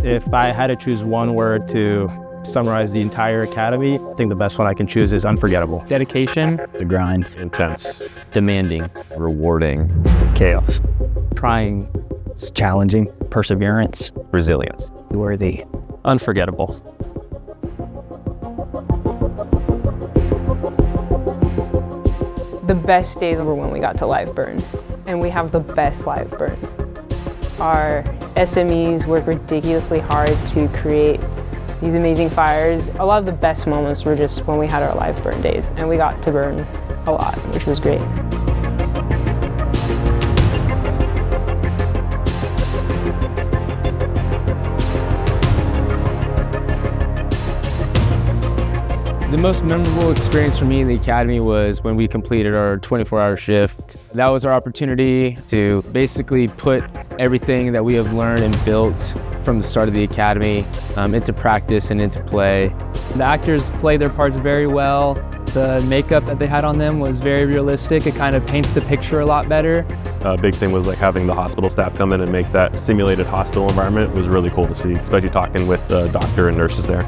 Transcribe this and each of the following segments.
If I had to choose one word to summarize the entire academy, I think the best one I can choose is unforgettable. Dedication. The grind. Intense. Demanding. Rewarding. Chaos. Trying. It's challenging. Perseverance. Resilience. Worthy. Unforgettable. The best days were when we got to live burn, and we have the best live burns. Our SMEs work ridiculously hard to create these amazing fires. A lot of the best moments were just when we had our live burn days, and we got to burn a lot, which was great. The most memorable experience for me in the academy was when we completed our 24-hour shift. That was our opportunity to basically put everything that we have learned and built from the start of the academy into practice and into play. The actors played their parts very well. The makeup that they had on them was very realistic. It kind of paints the picture a lot better. A big thing was like having the hospital staff come in and make that simulated hospital environment was really cool to see, especially talking with the doctor and nurses there.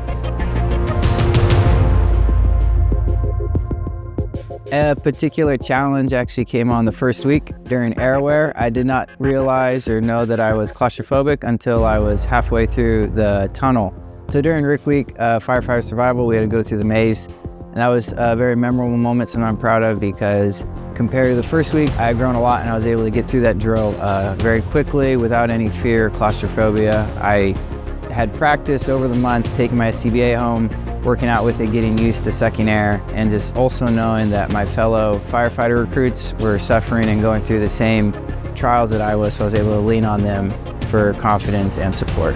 A particular challenge actually came on the first week during airwear. I did not realize or know that I was claustrophobic until I was halfway through the tunnel. So during RIC Week, firefighter survival, we had to go through the maze. And that was a very memorable moment, and I'm proud of, because compared to the first week, I had grown a lot and I was able to get through that drill very quickly without any fear or claustrophobia. I had practiced over the months, taking my CBA home, working out with it, getting used to sucking air, and just also knowing that my fellow firefighter recruits were suffering and going through the same trials that I was, so I was able to lean on them for confidence and support.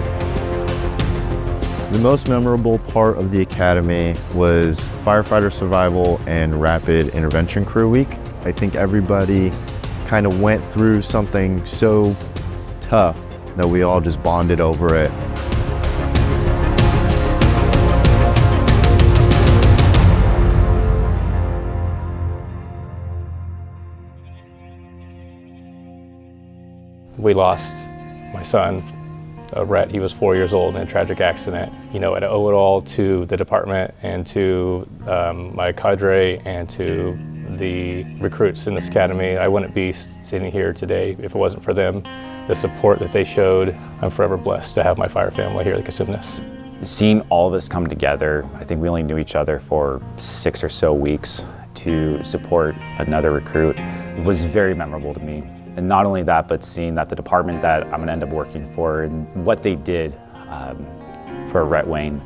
The most memorable part of the academy was firefighter survival and rapid intervention crew week. I think everybody kind of went through something so tough that we all just bonded over it. We lost my son, Rhett. He was 4 years old in a tragic accident. You know, and I owe it all to the department and to my cadre and to the recruits in this academy. I wouldn't be sitting here today if it wasn't for them. The support that they showed, I'm forever blessed to have my fire family here at Cosumnes. Seeing all of us come together, I think we only knew each other for 6 or so weeks, to support another recruit was very memorable to me. And not only that, but seeing that the department that I'm gonna end up working for and what they did for Rhett Wayne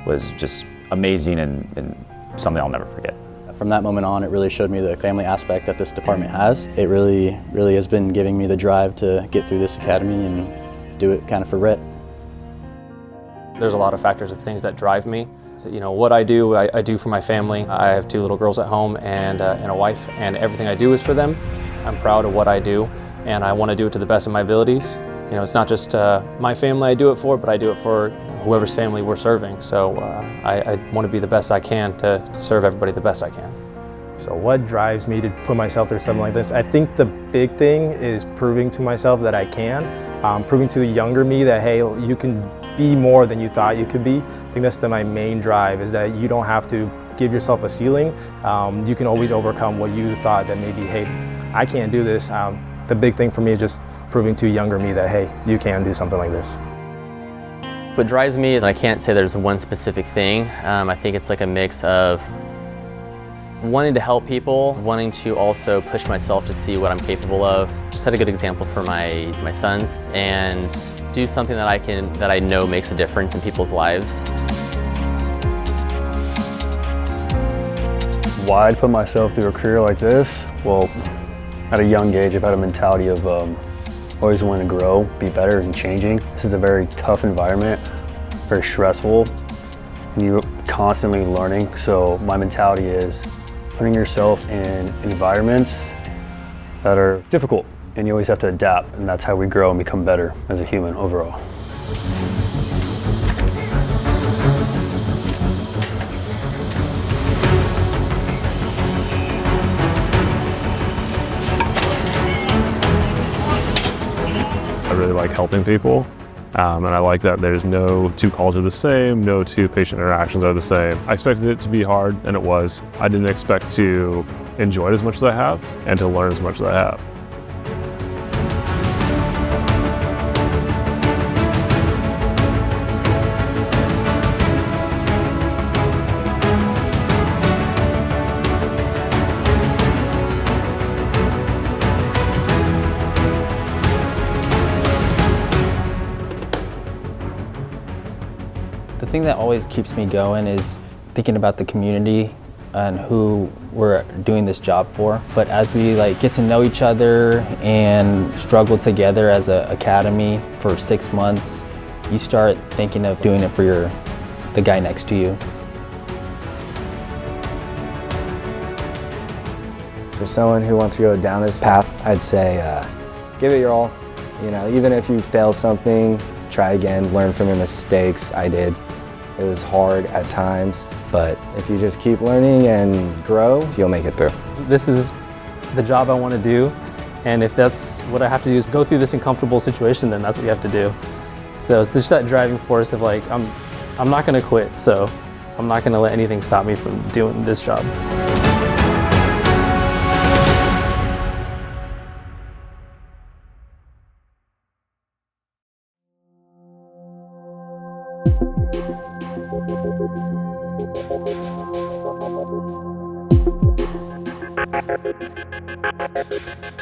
was just amazing and something I'll never forget. From that moment on, it really showed me the family aspect that this department has. It really has been giving me the drive to get through this academy and do it kind of for Rhett. There's a lot of factors of things that drive me. So, you know, what I do for my family. I have 2 little girls at home and a wife, and everything I do is for them. I'm proud of what I do, and I want to do it to the best of my abilities. You know, it's not just my family I do it for, but I do it for whoever's family we're serving. So I want to be the best I can to serve everybody the best I can. So what drives me to put myself through something like this? I think the big thing is proving to myself that I can, proving to the younger me that, hey, you can be more than you thought you could be. I think that's my main drive, is that you don't have to give yourself a ceiling. You can always overcome what you thought that maybe, hey, I can't do this. The big thing for me is just proving to younger me that, hey, you can do something like this. What drives me, and I can't say there's one specific thing, I think it's like a mix of wanting to help people, wanting to also push myself to see what I'm capable of, set a good example for my sons, and do something that I know makes a difference in people's lives. Why I'd put myself through a career like this? Well, at a young age, I've had a mentality of always wanting to grow, be better, and changing. This is a very tough environment, very stressful, and you're constantly learning. So my mentality is putting yourself in environments that are difficult, and you always have to adapt, and that's how we grow and become better as a human overall. really like helping people. And I like that there's no two calls are the same, no two patient interactions are the same. I expected it to be hard, and it was. I didn't expect to enjoy it as much as I have and to learn as much as I have. The thing that always keeps me going is thinking about the community and who we're doing this job for. But as we get to know each other and struggle together as an academy for 6 months, you start thinking of doing it for the guy next to you. For someone who wants to go down this path, I'd say give it your all. Even if you fail something, try again, learn from your mistakes. I did. It was hard at times, but if you just keep learning and grow, you'll make it through. This is the job I want to do, and if that's what I have to do is go through this uncomfortable situation, then that's what you have to do. So it's just that driving force of I'm not going to quit, so I'm not going to let anything stop me from doing this job. Thank you.